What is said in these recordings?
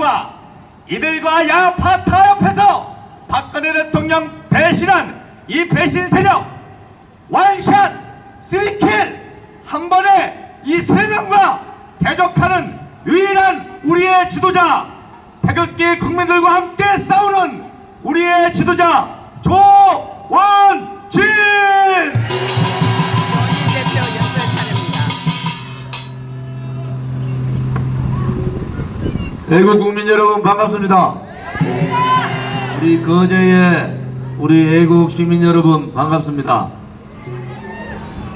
야당과 이들과 야파 타협해서 박근혜 대통령 배신한 이 배신 세력 원샷 쓰리킬 한 번에 이 세 명과 대적하는 유일한 우리의 지도자, 태극기 국민들과 함께 싸우는 우리의 지도자 조원진! 대표 연설 차례입니다. 애국 국민 여러분 반갑습니다. 우리 거제의 우리 애국 시민 여러분 반갑습니다.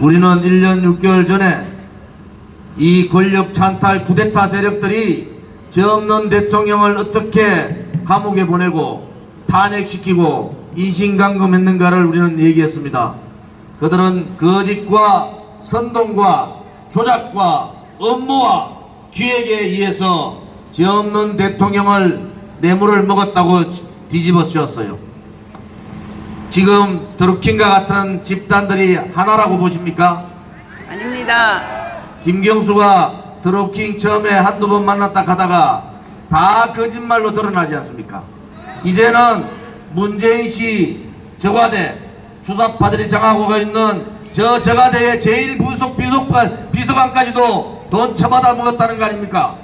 우리는 1년 6개월 전에 이 권력 찬탈 쿠데타 세력들이 죄 없는 대통령을 어떻게 감옥에 보내고 탄핵시키고 인신감금했는가를 우리는 얘기했습니다. 그들은 거짓과 선동과 조작과 업무와 기획에 의해서 죄 없는 대통령을 뇌물을 먹었다고 뒤집어 씌웠어요. 지금 드루킹과 같은 집단들이 하나라고 보십니까? 아닙니다. 김경수가 드루킹 처음에 한두 번 만났다 가다가 다 거짓말로 드러나지 않습니까? 이제는 문재인 씨 저과대 주사파들이 정하고 있는 저 저과대의 제일 부속 비서관까지도 돈 처받아 먹었다는 거 아닙니까?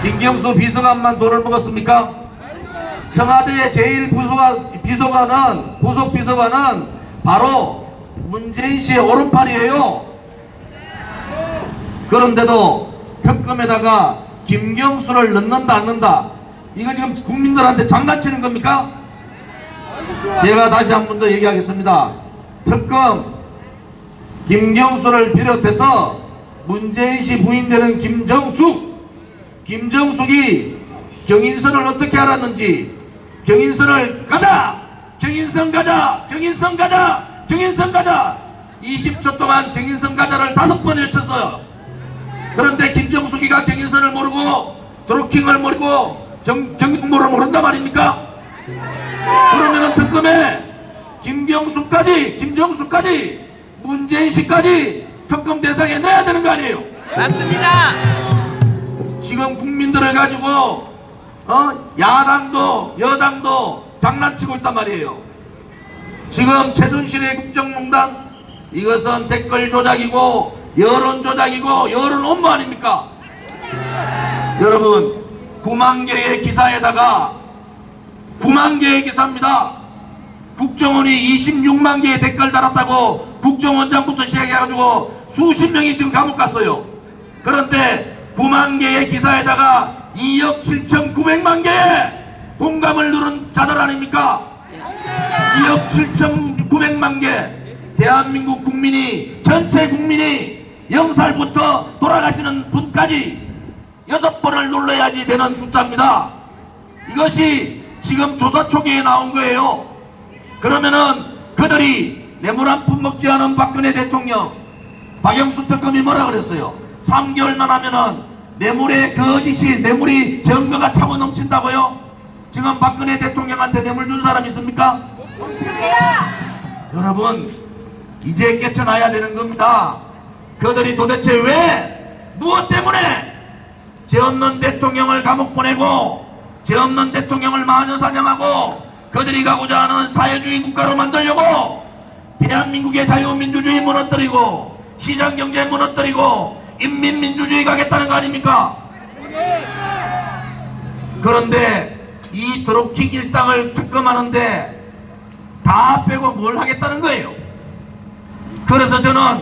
김경수 비서관만 돈을 먹었습니까? 청와대의 제일 부속 비서관은 바로 문재인 씨의 오른팔이에요. 그런데도 특검에다가 김경수를 넣는다 안 넣는다, 이거 지금 국민들한테 장난치는 겁니까? 제가 다시 한 번 더 얘기하겠습니다. 특검 김경수를 비롯해서 문재인 씨 부인 되는 김정숙이 경인선을 어떻게 알았는지, 경인선을 가자! 경인선 가자! 경인선 가자! 경인선 가자! 20초 동안 경인선 가자를 5번 외쳤어요. 그런데 김정숙이가 경인선을 모르고 드루킹을 모르고 경인모를 모른단 말입니까? 그러면은 특검에 김정숙까지 문재인 씨까지 특검 대상에 넣어야 되는 거 아니에요? 맞습니다. 지금 국민들을 가지고 야당도 여당도 장난치고 있단 말이에요. 지금 최순실의 국정농단, 이것은 댓글 조작이고 여론 조작이고 여론 업무 아닙니까? 여러분, 9만 개의 기사에다가 9만 개의 기사입니다. 국정원이 26만 개의 댓글 달았다고 국정원장부터 시작해가지고 수십 명이 지금 감옥 갔어요. 그런데 9만 개의 기사에다가 2억 7,900만 개의 공감을 누른 자들 아닙니까? 2억 7,900만 개. 대한민국 국민이, 전체 국민이 0살부터 돌아가시는 분까지 6번을 눌러야지 되는 숫자입니다. 이것이 지금 조사 초기에 나온 거예요. 그러면은 그들이 뇌물 한 푼 먹지 않은 박근혜 대통령, 박영수 특검이 뭐라 그랬어요? 3개월만 하면은 뇌물이 증거가 차고 넘친다고요? 지금 박근혜 대통령한테 뇌물 준 사람 있습니까? 없습니다. 여러분, 이제 깨쳐나야 되는 겁니다. 그들이 도대체 왜, 무엇 때문에 죄 없는 대통령을 감옥 보내고 죄 없는 대통령을 마녀사냥하고 그들이 가고자 하는 사회주의 국가로 만들려고 대한민국의 자유민주주의 무너뜨리고 시장경제 무너뜨리고 인민민주주의 가겠다는 거 아닙니까? 그런데 이 드루킹 일당을 특검하는데 다 빼고 뭘 하겠다는 거예요. 그래서 저는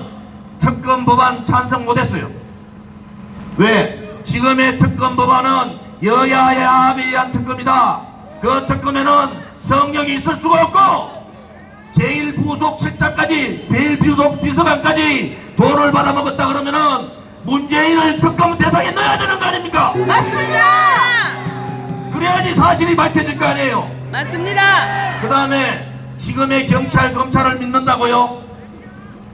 특검 법안 찬성 못했어요. 왜? 지금의 특검 법안은 여야의 합의에 의한 특검이다. 그 특검에는 성역이 있을 수가 없고 제일 부속 실장까지, 제일 부속 비서관까지 돈을 받아먹었다 그러면은 문재인을 특검 대상에 넣어야 되는 거 아닙니까? 맞습니다. 그래야지 사실이 밝혀질 거 아니에요. 맞습니다. 그 다음에 지금의 경찰, 검찰을 믿는다고요?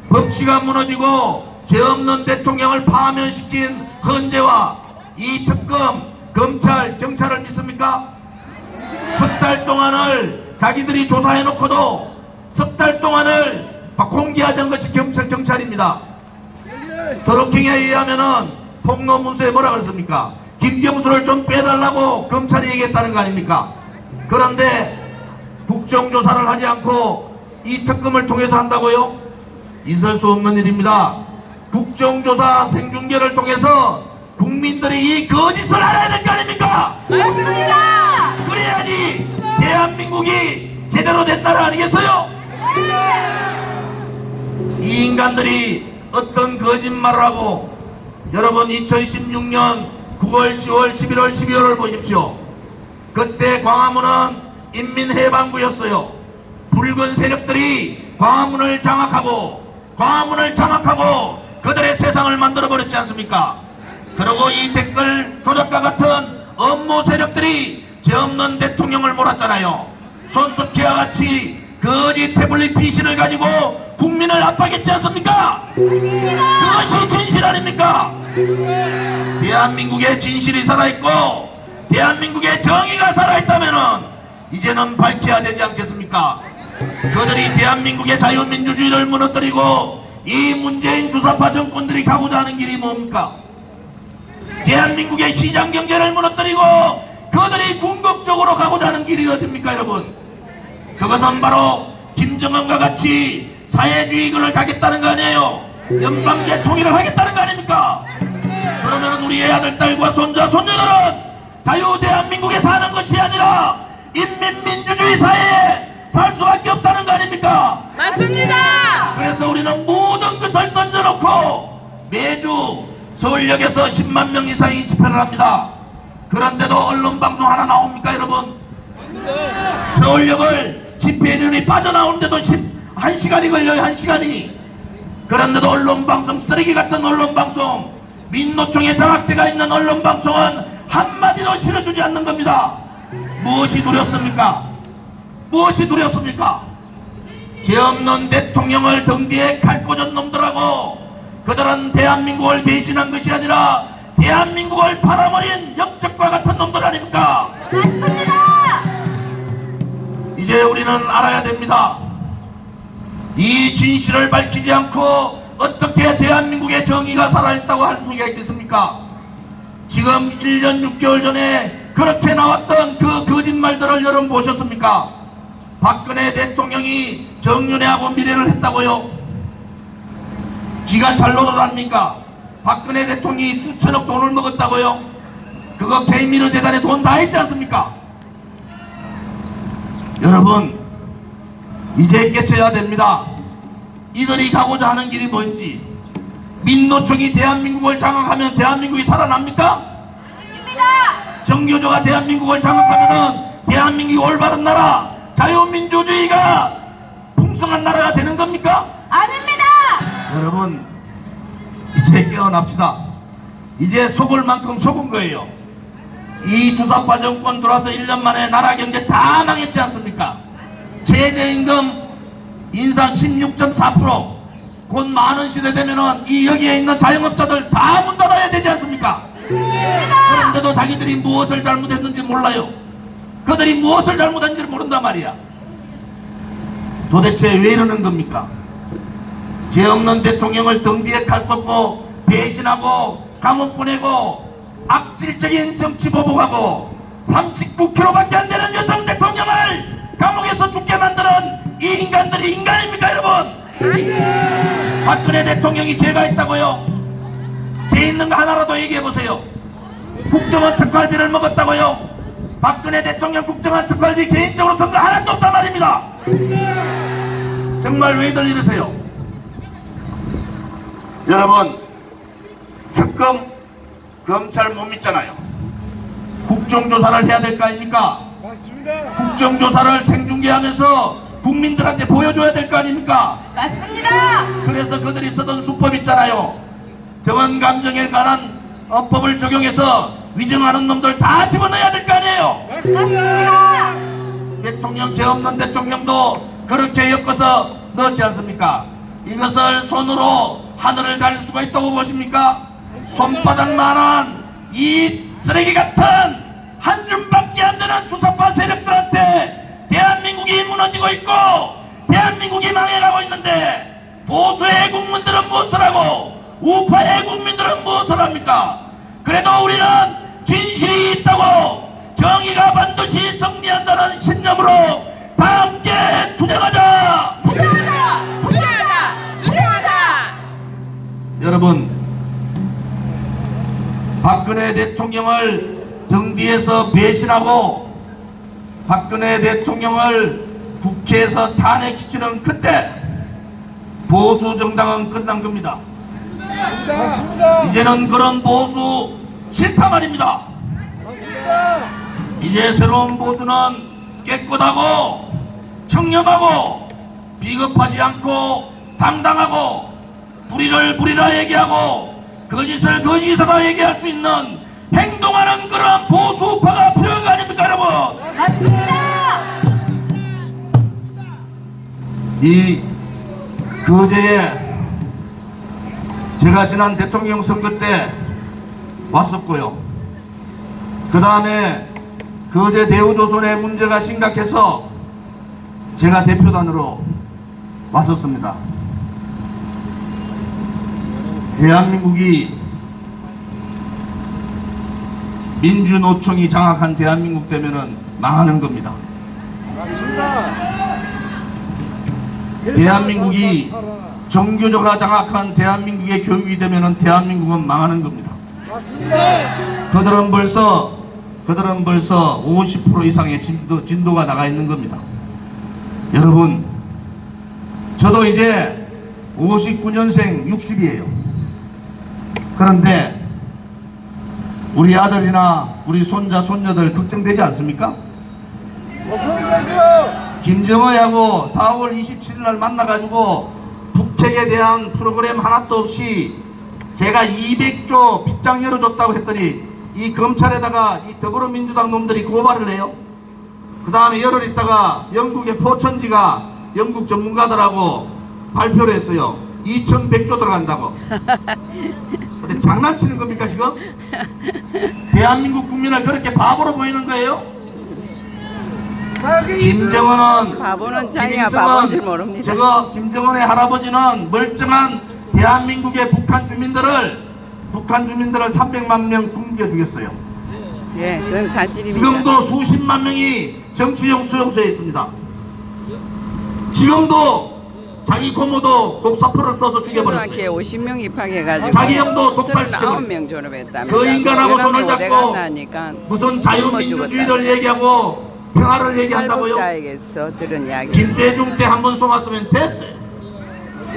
법치가 무너지고 죄 없는 대통령을 파면시킨 헌재와 이 특검, 검찰, 경찰을 믿습니까? 석 달 동안을 자기들이 조사해놓고도 석 달 동안을 공개하자는 것이 경찰입니다. 드루킹에 의하면은 폭로문서에 뭐라 그랬습니까? 김경수를 좀 빼달라고 검찰이 얘기했다는 거 아닙니까? 그런데 국정조사를 하지 않고 이 특검을 통해서 한다고요? 있을 수 없는 일입니다. 국정조사 생중계를 통해서 국민들이 이 거짓을 알아야 될 거 아닙니까? 맞습니다. 그래야지 대한민국이 제대로 된 나라 아니겠어요? 이 인간들이 어떤 거짓말을 하고, 여러분 2016년 9월, 10월, 11월, 12월을 보십시오. 그때 광화문은 인민해방구였어요. 붉은 세력들이 광화문을 장악하고 그들의 세상을 만들어버렸지 않습니까? 그리고 이 댓글 조작과 같은 업무 세력들이 죄 없는 대통령을 몰았잖아요. 손석희와 같이 거짓 태블릿 PC를 가지고 국민을 압박했지 않습니까? 그것이 진실 아닙니까? 대한민국의 진실이 살아있고 대한민국의 정의가 살아있다면은 이제는 밝혀야 되지 않겠습니까? 그들이 대한민국의 자유민주주의를 무너뜨리고 이 문재인 주사파 정권들이 가고자 하는 길이 뭡니까? 대한민국의 시장경제를 무너뜨리고 그들이 궁극적으로 가고자 하는 길이 어딥니까 여러분? 그것은 바로 김정은과 같이 사회주의를 가겠다는 거 아니에요? 연방제 통일을 하겠다는 거 아닙니까? 그러면 우리의 아들, 딸과 손자, 손녀들은 자유 대한민국에 사는 것이 아니라 인민민주주의 사회에 살 수밖에 없다는 거 아닙니까? 맞습니다. 그래서 우리는 모든 것을 던져놓고 매주 서울역에서 10만 명 이상이 집회를 합니다. 그런데도 언론방송 하나 나옵니까 여러분? 서울역을 집회인원이 빠져나오는데도 1시간이 걸려요. 1시간이. 그런데도 언론방송, 쓰레기 같은 언론방송, 민노총의 장악대가 있는 언론방송은 한마디도 실어주지 않는 겁니다. 무엇이 두렵습니까? 무엇이 두렵습니까? 죄 없는 대통령을 등 뒤에 칼 꽂은 놈들하고 그들은 대한민국을 배신한 것이 아니라 대한민국을 팔아버린 역적과 같은 놈들 아닙니까? 맞습니다. 이제 우리는 알아야 됩니다. 이 진실을 밝히지 않고 어떻게 대한민국의 정의가 살아있다고 할 수가 있겠습니까? 지금 1년 6개월 전에 그렇게 나왔던 그 거짓말들을 여러분 보셨습니까? 박근혜 대통령이 정윤회하고 미래를 했다고요? 기가 잘 놀아답니까? 박근혜 대통령이 수천억 돈을 먹었다고요? 그거 케이미르 재단에 돈 다 했지 않습니까? 여러분 이제 깨쳐야 됩니다. 이들이 가고자 하는 길이 뭔지. 민노총이 대한민국을 장악하면 대한민국이 살아납니까? 아닙니다. 정교조가 대한민국을 장악하면은 대한민국이 올바른 나라, 자유민주주의가 풍성한 나라가 되는 겁니까? 아닙니다. 여러분 이제 깨어납시다. 이제 속을 만큼 속은 거예요. 이 주사파 정권 들어와서 1년 만에 나라 경제 다 망했지 않습니까? 최저임금 인상 16.4%, 곧 많은 시대 되면은 이 여기에 있는 자영업자들 다 문 닫아야 되지 않습니까? 그런데도 자기들이 무엇을 잘못했는지 몰라요. 그들이 무엇을 잘못했는지 모른단 말이야. 도대체 왜 이러는 겁니까? 죄 없는 대통령을 등 뒤에 칼 꽂고 배신하고 감옥 보내고 악질적인 정치 보복하고 39kg밖에 안 되는 여성 대통령을 감옥에서 죽게 만드는 이 인간들이 인간입니까 여러분? 박근혜 대통령이 죄가 있다고요? 죄 있는 거 하나라도 얘기해보세요. 국정원 특활비를 먹었다고요? 박근혜 대통령 국정원 특활비 개인적으로 쓴 거 하나도 없단 말입니다. 정말 왜들 이러세요? 여러분 특검 검찰 못 믿잖아요. 국정조사를 해야 될 거 아닙니까? 맞습니다. 국정조사를 생중계하면서 국민들한테 보여줘야 될 거 아닙니까? 맞습니다. 그래서 그들이 쓰던 수법 있잖아요. 병원 감정에 관한 법을 적용해서 위증하는 놈들 다 집어넣어야 될 거 아니에요? 맞습니다. 대통령 죄 없는 대통령도 그렇게 엮어서 넣었지 않습니까? 이것을 손으로 하늘을 갈 수가 있다고 보십니까? 손바닥만한 이 쓰레기 같은 한 줌밖에 안 되는 주사파 세력들한테 대한민국이 무너지고 있고 대한민국이 망해가고 있는데 보수의 국민들은 무엇을 하고 우파의 국민들은 무엇을 합니까? 그래도 우리는 진실이 있다고 정의가 반드시 승리한다는 신념으로 다 함께 투쟁하자. 투쟁하자! 투쟁하자! 투쟁하자! 여러분, 박근혜 대통령을 등 뒤에서 배신하고 박근혜 대통령을 국회에서 탄핵시키는 그때 보수 정당은 끝난 겁니다. 이제는 그런 보수 싫다 말입니다. 이제 새로운 보수는 깨끗하고 청렴하고 비겁하지 않고 당당하고 불의를 불의라 얘기하고 거짓을 거짓이라 얘기할 수 있는 행동하는 그런 보수파가 필요한 거 아닙니까, 여러분? 맞습니다! 이 거제에 제가 지난 대통령 선거 때 왔었고요. 그 다음에 거제 대우조선의 문제가 심각해서 제가 대표단으로 왔었습니다. 대한민국이 민주노총이 장악한 대한민국 되면은 망하는 겁니다. 대한민국이 정교조가 장악한 대한민국의 교육이 되면은 대한민국은 망하는 겁니다. 그들은 벌써 50% 이상의 진도가 나가 있는 겁니다. 여러분, 저도 이제 59년생 60이에요. 그런데 우리 아들이나 우리 손자 손녀들 걱정되지 않습니까? 김정은하고 4월 27일 날 만나가지고 북핵에 대한 프로그램 하나도 없이 제가 200조 빗장 열어줬다고 했더니 이 검찰에다가 이 더불어민주당 놈들이 고발을 해요. 그 다음에 열흘 있다가 영국의 포천지가 영국 전문가들하고 발표를 했어요. 2100조 들어간다고. 근데 장난치는 겁니까 지금? 대한민국 국민을 저렇게 바보로 보이는 거예요? 김정은은 바보는 자기가 바보인 줄 모릅니다. 김정은의 할아버지는 멀쩡한 대한민국의 북한 주민들을 300만 명 굶겨 죽였어요. 예, 그건 사실입니다. 지금도 수십만 명이 정치용 수용소에 있습니다. 지금도 자기 고모도 곡사포를 쏘서 초등학교 죽여버렸어요. 50명 입학해가지고 자기 형도 독발시켜버렸어요. 39명 졸업했답니다. 그 인간하고 손을 잡고 나니까 무슨 자유민주주의를 얘기하고 평화를 얘기한다고요? 탈북자에게서 들은 이야기. 김대중 때 한 번 속았으면 됐어요.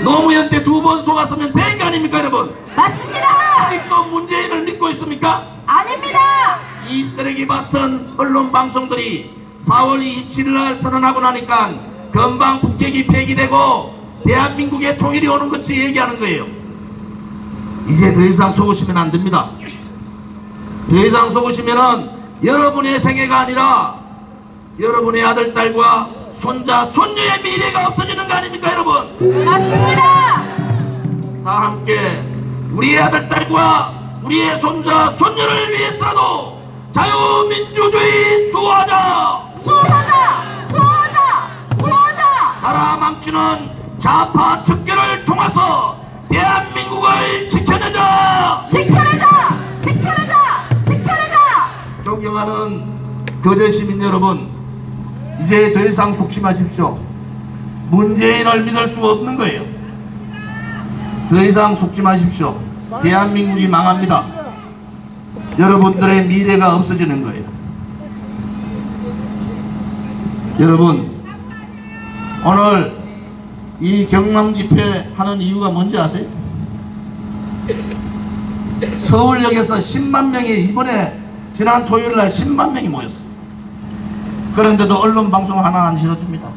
노무현 때 2번 속았으면 된 거 아닙니까, 여러분? 맞습니다! 아직도 문재인을 믿고 있습니까? 아닙니다! 이 쓰레기 같은 언론 방송들이 4월 27일 날 선언하고 나니까 금방 북핵이 폐기되고 대한민국의 통일이 오는 것이 얘기하는 거예요. 이제 더 이상 속으시면 안 됩니다. 더 이상 속으시면은 여러분의 생애가 아니라 여러분의 아들, 딸과 손자, 손녀의 미래가 없어지는 거 아닙니까, 여러분? 맞습니다! 다 함께 우리의 아들, 딸과 우리의 손자, 손녀를 위해서라도 자유민주주의 수호하자! 수호하자! 수호하자! 수호하자! 나라 망치는 좌파 척결을 통해서 대한민국을 지켜내자! 지켜내자! 지켜내자! 지켜내자! 존경하는 거제 시민 여러분, 이제 더 이상 속지 마십시오. 문재인을 믿을 수 없는 거예요. 더 이상 속지 마십시오. 대한민국이 망합니다. 여러분들의 미래가 없어지는 거예요. 여러분, 오늘 이 경남 집회 하는 이유가 뭔지 아세요? 서울역에서 10만 명이 이번에 지난 토요일 날 10만 명이 모였어요. 그런데도 언론 방송 하나 안 실어줍니다.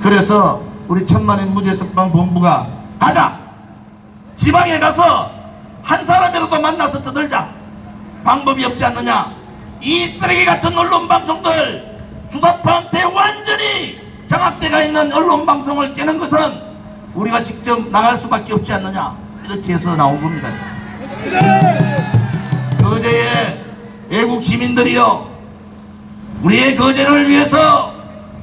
그래서 우리 천만인 무죄석방 본부가 가자! 지방에 가서 한 사람이라도 만나서 떠들자. 방법이 없지 않느냐? 이 쓰레기 같은 언론 방송들, 주사파한테 완전히 장악돼가 있는 언론 방송을 깨는 것은 우리가 직접 나갈 수밖에 없지 않느냐? 이렇게 해서 나온 겁니다. 거제의 애국 시민들이여, 우리의 거제를 위해서,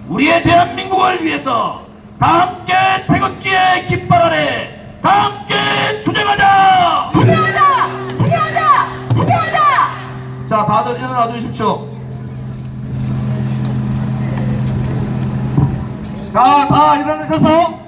우리의 대한민국을 위해서 다 함께 태극기의 깃발 아래 다 함께 투쟁하자! 투쟁하자! 투쟁하자! 투쟁하자! 자, 다들 일어나 주십시오. 자, 다 일어나셔서